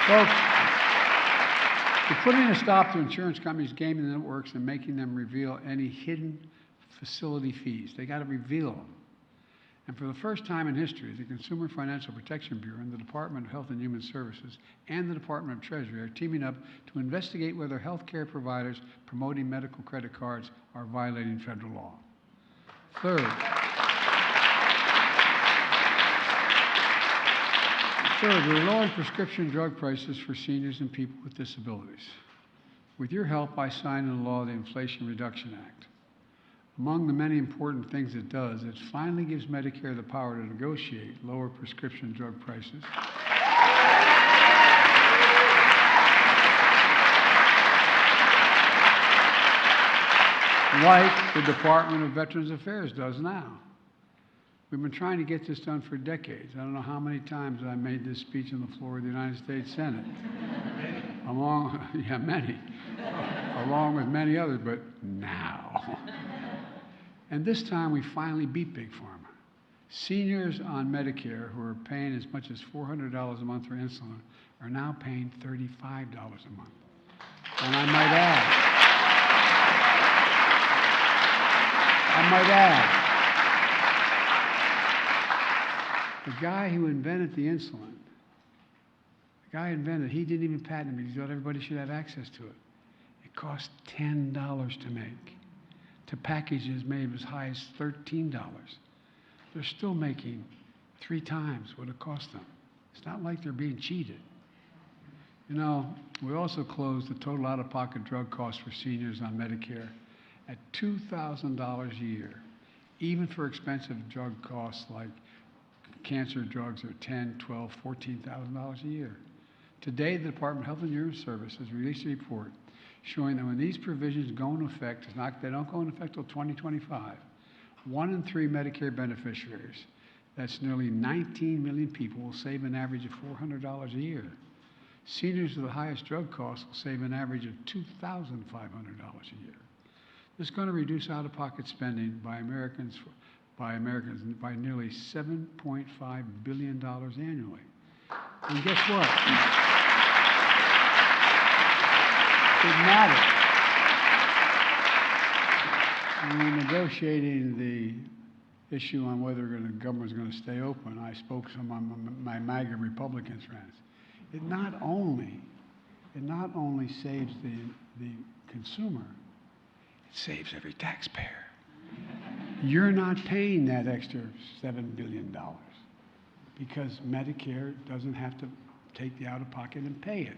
Folks, we're putting a stop to insurance companies gaming the networks and making them reveal any hidden facility fees. They got to reveal them. And for the first time in history, the Consumer Financial Protection Bureau and the Department of Health and Human Services and the Department of Treasury are teaming up to investigate whether health care providers promoting medical credit cards are violating federal law. Third, we're lowering prescription drug prices for seniors and people with disabilities. With your help, I signed into law the Inflation Reduction Act. Among the many important things it does, it finally gives Medicare the power to negotiate lower prescription drug prices. Like the Department of Veterans Affairs does now. We've been trying to get this done for decades. I don't know how many times I made this speech on the floor of the United States Senate. Along with many others, but now. And this time we finally beat Big Pharma. Seniors on Medicare who are paying as much as $400 a month for insulin are now paying $35 a month. And I might add, the guy who invented the insulin, he didn't even patent it. He thought everybody should have access to it. It cost $10 to make. To packages made as high as $13. They're still making 3 times what it cost them. It's not like they're being cheated. You know, we also closed the total out-of-pocket drug costs for seniors on Medicare at $2,000 a year, even for expensive drug costs like cancer drugs are $10,000, $12,000, $14,000 a year. Today, the Department of Health and Human Services released a report showing that when these provisions go into effect, they don't go into effect until 2025, 1 in 3 Medicare beneficiaries, that's nearly 19 million people, will save an average of $400 a year. Seniors with the highest drug costs will save an average of $2,500 a year. This is going to reduce out-of-pocket spending by Americans by nearly $7.5 billion annually. And guess what? It matters. When we're negotiating the issue on whether the government's going to stay open, I spoke to some of my MAGA Republican friends. It not only saves the consumer, it saves every taxpayer. You're not paying that extra $7 billion because Medicare doesn't have to take the out-of-pocket and pay it.